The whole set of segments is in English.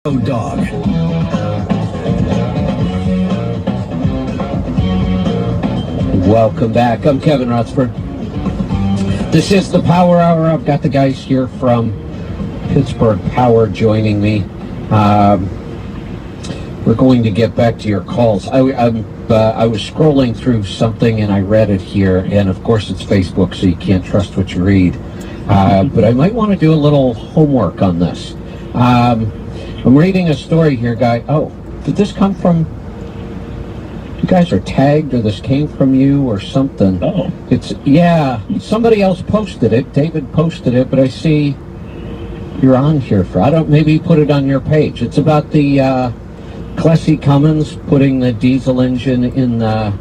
Dog. Welcome back. I'm Kevin Rutherford. This is the Power Hour. I've got the guys here from Pittsburgh Power joining me. We're going to get back to your calls. I was scrolling through something and I read it here, and of course it's Facebook, so you can't trust what you read. But I might want to do a little homework on this. I'm reading a story here, guy. Oh, did this come from? You guys are tagged, or this came from you, or something? Oh, yeah. Somebody else posted it. David posted it, but I see you're on here for. Maybe you put it on your page. It's about the Plessy Cummins putting the diesel engine in the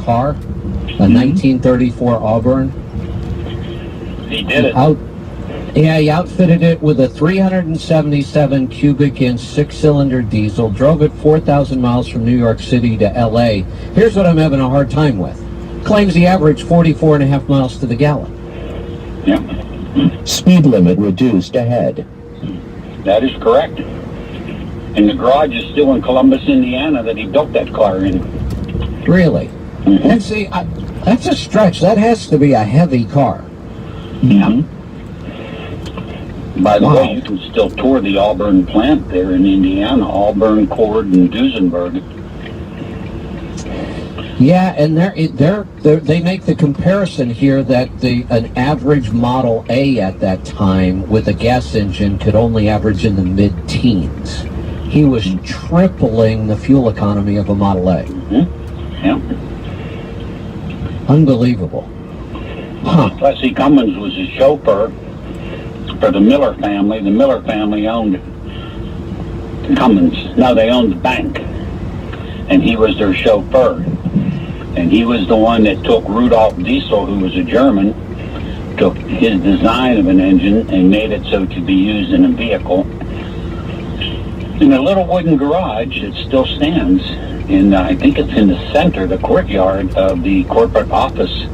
car, a 1934 Auburn. He did it. He outfitted it with a 377 cubic inch 6-cylinder diesel, drove it 4,000 miles from New York City to L.A. Here's what I'm having a hard time with. Claims he averaged 44.5 miles to the gallon. Yeah. Speed limit reduced ahead. That is correct. And the garage is still in Columbus, Indiana that he built that car in. Really? Mm-hmm. And see, that's a stretch. That has to be a heavy car. Yeah. By the Wow. way, you can still tour the Auburn plant there in Indiana, Auburn, Cord, and Duesenberg. Yeah, and they make the comparison here that an average Model A at that time with a gas engine could only average in the mid-teens. He was tripling the fuel economy of a Model A. Mm-hmm. Yeah. Unbelievable. Huh. Plessy Cummins was a chauffeur for the Miller family. The Miller family owned Cummins. No, they owned the bank. And he was their chauffeur. And he was the one that took Rudolf Diesel, who was a German, took his design of an engine and made it so it could be used in a vehicle. In a little wooden garage that still stands, and I think it's in the center, the courtyard of the corporate office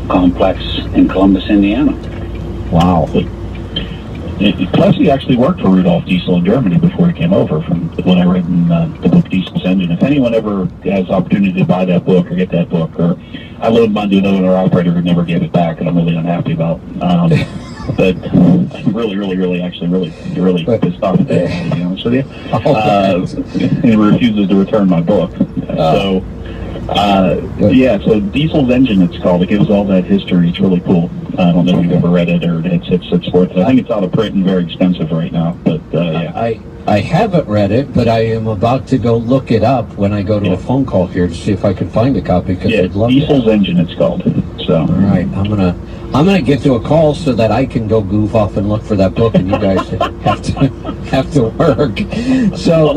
complex in Columbus, Indiana. Wow. Plessy actually worked for Rudolf Diesel in Germany before he came over, from what I read in the book Diesel's Engine. If anyone ever has the opportunity to buy that book or get that book, or I loaned mine to another operator who never gave it back, and I'm really unhappy about. But I'm really pissed off at that, to be honest with you. He refuses to return my book. So Diesel's Engine, it's called. It gives all that history. It's really cool. I don't know if you've ever read it, or it's worth it. I think it's out of print and very expensive right now, but yeah. I haven't read it, but I am about to go look it up when I go to a phone call here to see if I can find a copy, because I'd love Diesel's Engine, it's called. So. All right, I'm gonna get to a call so that I can go goof off and look for that book, and you guys have to work. So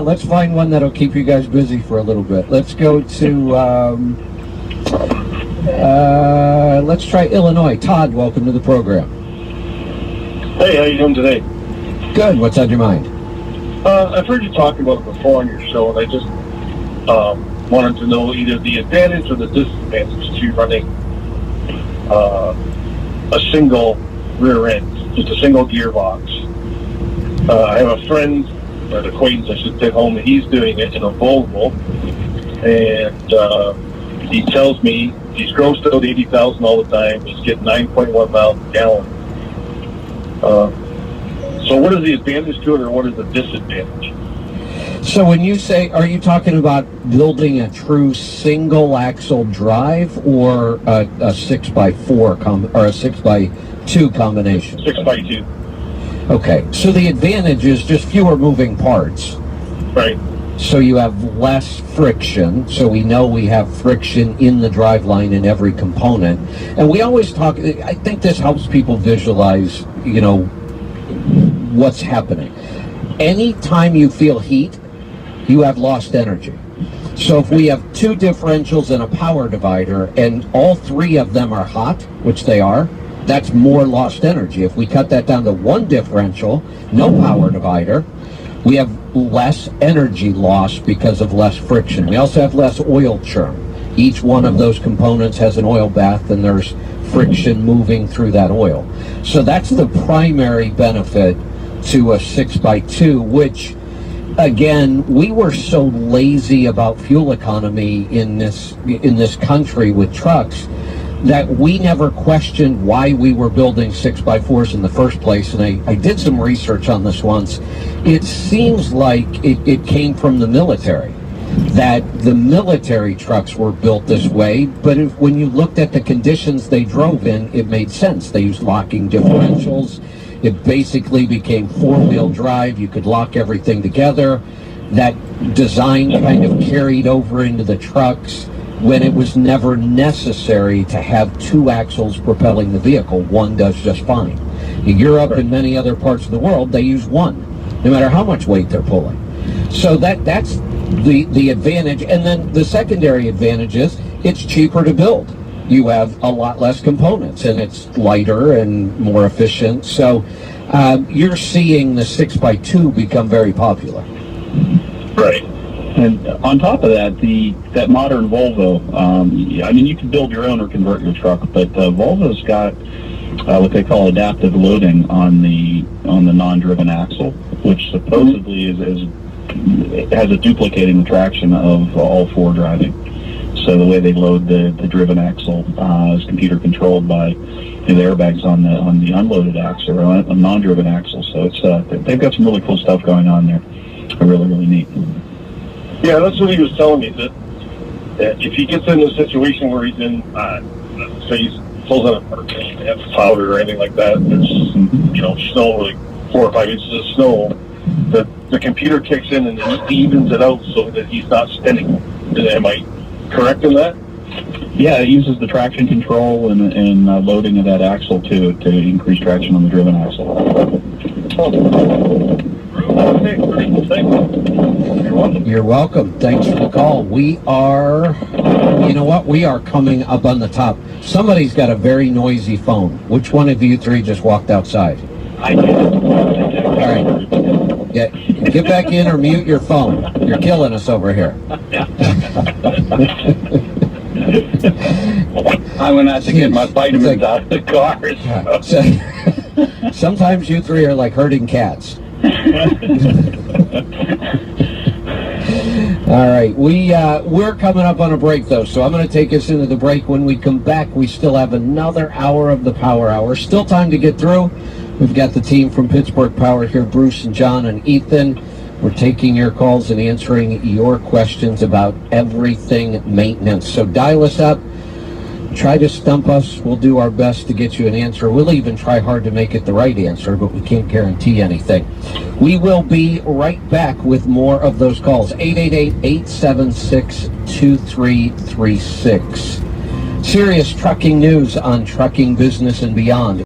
let's find one that'll keep you guys busy for a little bit. Let's go to let's try Illinois. Todd, welcome to the program. Hey, how you doing today? Good. What's on your mind? I've heard you talk about it before on your show, and I just wanted to know either the advantage or the disadvantage to running a single rear end, just a single gearbox. I have a friend, or an acquaintance I should say, home, and he's doing it in a Volvo, and he tells me he's grossed out 80,000 all the time. He's getting 9.1 miles per gallon. So what is the advantage to it, or what is the disadvantage? So when you say, are you talking about building a true single axle drive, or a 6x4 or a 6x2 combination? 6x2. Okay, so the advantage is just fewer moving parts. Right. So you have less friction. So we know we have friction in the driveline in every component. And we always talk, I think this helps people visualize, what's happening. Anytime you feel heat, you have lost energy. So if we have two differentials and a power divider, and all three of them are hot, which they are, that's more lost energy. If we cut that down to one differential, no power divider, we have less energy loss because of less friction. We also have less oil churn. Each one of those components has an oil bath, and there's friction moving through that oil. So that's the primary benefit to a 6x2, which, again, we were so lazy about fuel economy in this country with trucks that we never questioned why we were building 6x4s in the first place. And I did some research on this once. It seems like it came from the military, that the military trucks were built this way, but when you looked at the conditions they drove in, it made sense. They used locking differentials. It basically became four-wheel drive. You could lock everything together. That design kind of carried over into the trucks when it was never necessary to have two axles propelling the vehicle. One does just fine. In Europe and many other parts of the world, they use one, no matter how much weight they're pulling. So that's the advantage. And then the secondary advantage is it's cheaper to build. You have a lot less components, and it's lighter and more efficient. So you're seeing the 6x2 become very popular. Right. And on top of that, that modern Volvo, I mean, you can build your own or convert your truck, but Volvo's got what they call adaptive loading on the non-driven axle, which supposedly has a duplicating traction of all-four driving. So the way they load the driven axle is computer controlled by the airbags on the unloaded axle or a non-driven axle. So it's they've got some really cool stuff going on there. Really, really neat. Yeah, that's what he was telling me, that if he gets in a situation where he's in, say he pulls out a hurricane, they have powder or anything like that, there's, snow, like 4 or 5 inches of snow, the computer kicks in and it evens it out so that he's not spinning. Am I correct in that? Yeah, it uses the traction control and loading of that axle to increase traction on the driven axle. Okay, pretty cool thing. You're welcome. You're welcome. Thanks for the call. We are, we are coming up on the top. Somebody's got a very noisy phone. Which one of you three just walked outside? I did. All right. Yeah, get back in or mute your phone. You're killing us over here. I went out to get my vitamins out of the car. So, sometimes you three are like herding cats. All right, we're coming up on a break though, so I'm going to take us into the break. When we come back, we still have another hour of the Power Hour. Still time to get through. We've got the team from Pittsburgh Power here, Bruce and John and Ethan. We're taking your calls and answering your questions about everything maintenance. So dial us up. Try to stump us. We'll do our best to get you an answer. We'll even try hard to make it the right answer, but we can't guarantee anything. We will be right back with more of those calls. 888-876-2336. Serious trucking news on Trucking Business and Beyond.